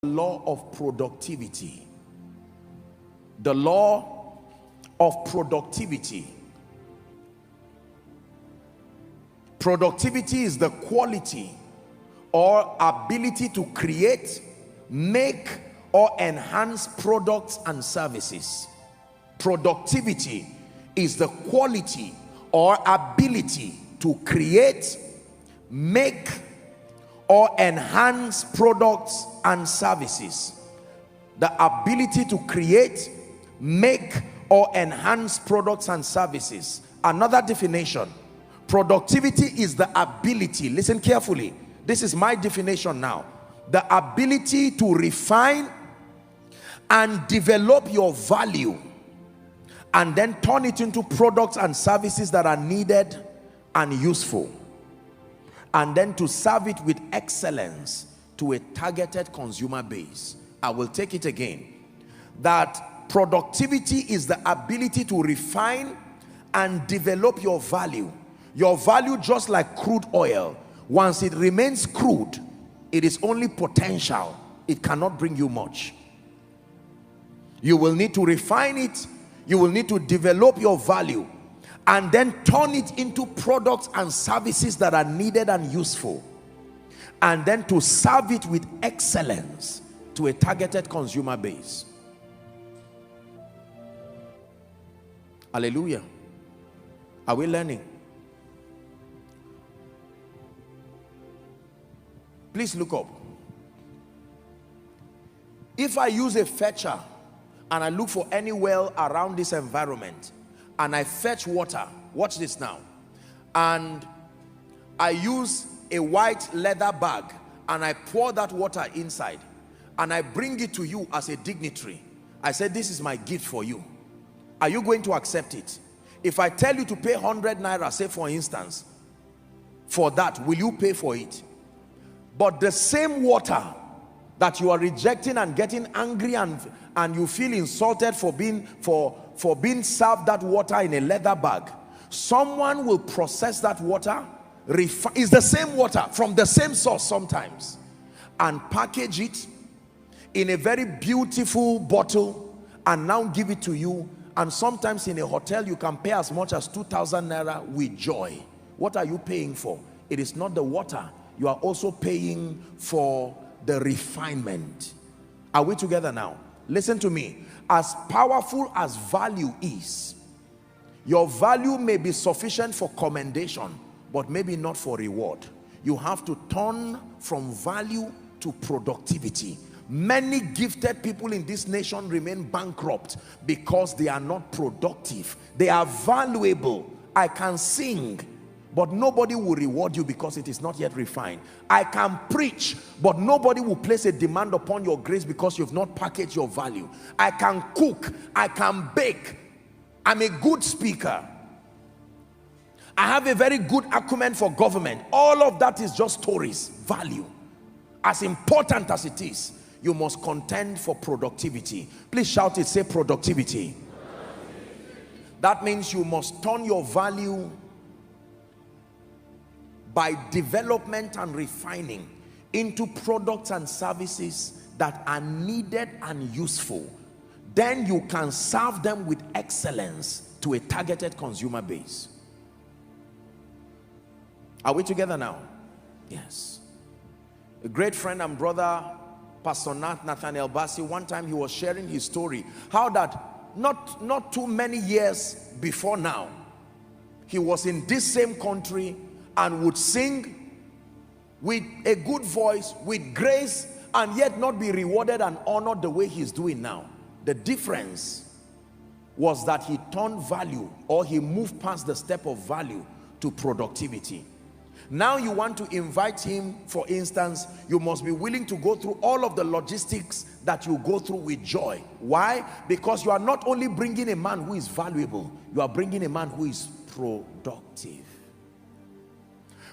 law of productivity. The law of productivity. Productivity is the quality or ability to create, make, or enhance products and services. Productivity is the quality or ability to create, make, or enhance products and services. The ability to create, make, or enhance products and services. Another definition: productivity is the ability, listen carefully, this is my definition now, the ability to refine and develop your value and then turn it into products and services that are needed and useful, and then to serve it with excellence to a targeted consumer base. I will take it again. That productivity is the ability to refine and develop your value. Your value, just like crude oil, once it remains crude, it is only potential. It cannot bring you much. You will need to refine it. You will need to develop your value and then turn it into products and services that are needed and useful, and then to serve it with excellence to a targeted consumer base. Hallelujah. Are we learning? Please look up. If I use a fetcher and I look for any well around this environment and I fetch water, watch this now, and I use a white leather bag and I pour that water inside and I bring it to you as a dignitary, I said, this is my gift for you. Are you going to accept it? If I tell you to pay 100 naira, say for instance, for that, will you pay for it? But the same water that you are rejecting and getting angry and you feel insulted for being served that water in a leather bag, someone will process that water, it's the same water from the same source sometimes, and package it in a very beautiful bottle and now give it to you. And sometimes in a hotel you can pay as much as 2,000 naira with joy. What are you paying for? It is not the water. You are also paying for the refinement. Are we together now? Listen to me. As powerful as value is, your value may be sufficient for commendation, but maybe not for reward. You have to turn from value to productivity. Many gifted people in this nation remain bankrupt because they are not productive. They are valuable. I can sing, but nobody will reward you because it is not yet refined. I can preach, but nobody will place a demand upon your grace because you've not packaged your value. I can cook, I can bake, I'm a good speaker, I have a very good acumen for government. All of that is just stories. Value, as important as it is, you must contend for productivity. Please shout it, say productivity. That means you must turn your value by development and refining into products and services that are needed and useful. Then you can serve them with excellence to a targeted consumer base. Are we together now? Yes. A great friend and brother, Pastor Nathaniel Bassi, one time he was sharing his story, how that not too many years before now, he was in this same country and would sing with a good voice, with grace, and yet not be rewarded and honored the way he's doing now. The difference was that he turned value, or he moved past the step of value to productivity. Now you want to invite him, for instance, you must be willing to go through all of the logistics that you go through with joy. Why? Because you are not only bringing a man who is valuable, you are bringing a man who is productive.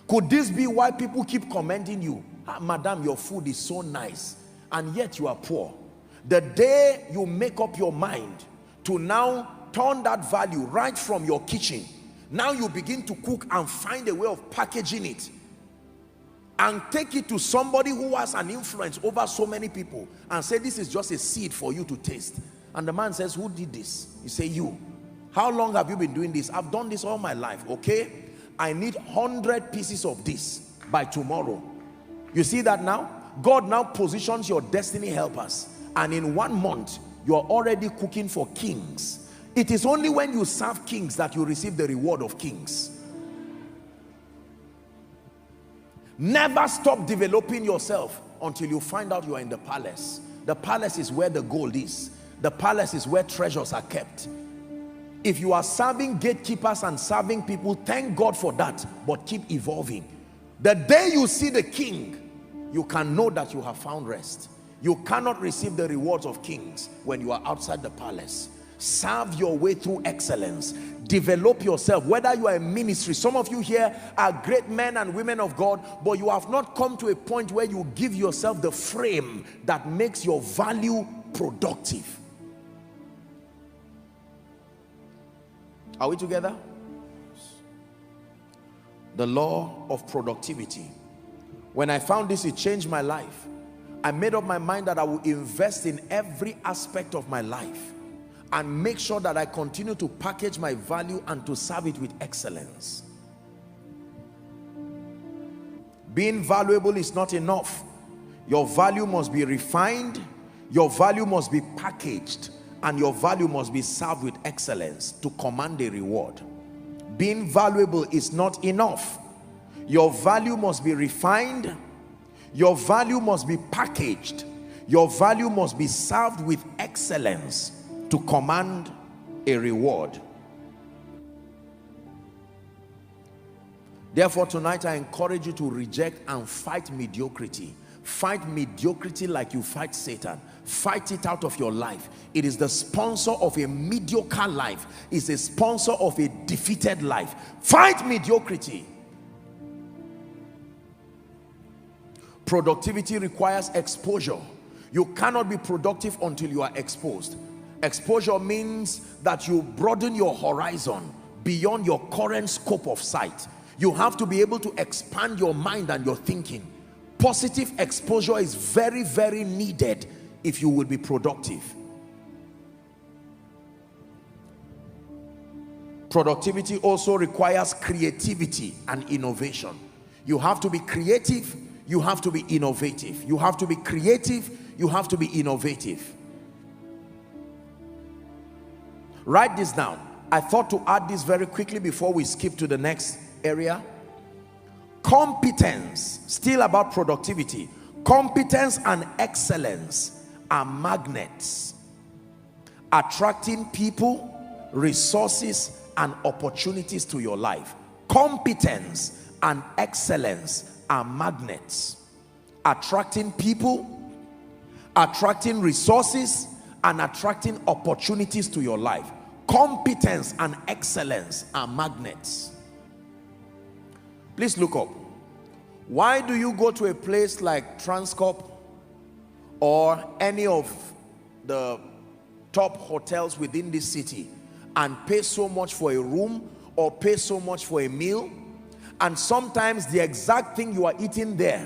Could this be why people keep commending you? Ah, madam, your food is so nice, and yet you are poor. The day you make up your mind to now turn that value right from your kitchen, now you begin to cook and find a way of packaging it and take it to somebody who has an influence over so many people and say, this is just a seed for you to taste. And the man says, who did this? You say, you. How long have you been doing this? I've done this all my life. Okay, I need 100 pieces of this by tomorrow. You see that now? God now positions your destiny helpers, and in 1 month you are already cooking for kings. It is only when you serve kings that you receive the reward of kings. Never stop developing yourself until you find out you are in the palace. The palace is where the gold is. The palace is where treasures are kept. If you are serving gatekeepers and serving people, thank God for that, but keep evolving. The day you see the king, you can know that you have found rest. You cannot receive the rewards of kings when you are outside the palace. Serve your way through excellence. Develop yourself. Whether you are in ministry, some of you here are great men and women of God, but you have not come to a point where you give yourself the frame that makes your value productive. Are we together? The law of productivity. When I found this, it changed my life. I made up my mind that I will invest in every aspect of my life and make sure that I continue to package my value and to serve it with excellence. Being valuable is not enough. Your value must be refined, your value must be packaged, and your value must be served with excellence to command a reward. Being valuable is not enough. Your value must be refined, your value must be packaged, your value must be served with excellence to command a reward. Therefore, tonight I encourage you to reject and fight mediocrity. Fight mediocrity like you fight Satan. Fight it out of your life. It is the sponsor of a mediocre life. It's a sponsor of a defeated life. Fight mediocrity. Productivity requires exposure. You cannot be productive until you are exposed. Exposure means that you broaden your horizon beyond your current scope of sight. You have to be able to expand your mind and your thinking. Positive exposure is very, very needed if you will be productive. Productivity also requires creativity and innovation. You have to be creative, you have to be innovative. You have to be creative, you have to be innovative. Write this down. I thought to add this very quickly before we skip to the next area. Competence, still about productivity. Competence and excellence are magnets, attracting people, resources, and opportunities to your life. Competence and excellence are magnets, attracting people, attracting resources, and attracting opportunities to your life. Competence and excellence are magnets. Please look up. Why do you go to a place like Transcorp or any of the top hotels within this city and pay so much for a room or pay so much for a meal, and sometimes the exact thing you are eating there?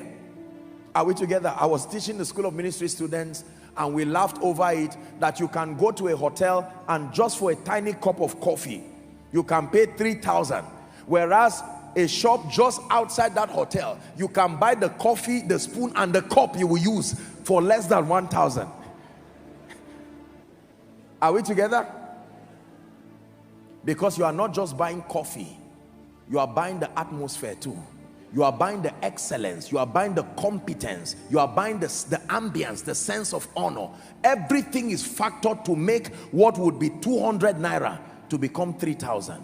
Are we together? I was teaching the School of Ministry students and we laughed over it, that you can go to a hotel and just for a tiny cup of coffee you can pay 3,000, whereas a shop just outside that hotel, you can buy the coffee, the spoon, and the cup you will use for less than 1,000. Are we together? Because you are not just buying coffee, you are buying the atmosphere too. You are buying the excellence, you are buying the competence, you are buying the ambience, the sense of honor. Everything is factored to make what would be 200 naira to become 3,000.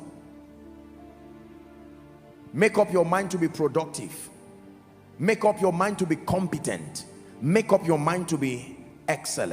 Make up your mind to be productive. Make up your mind to be competent. Make up your mind to be excellent.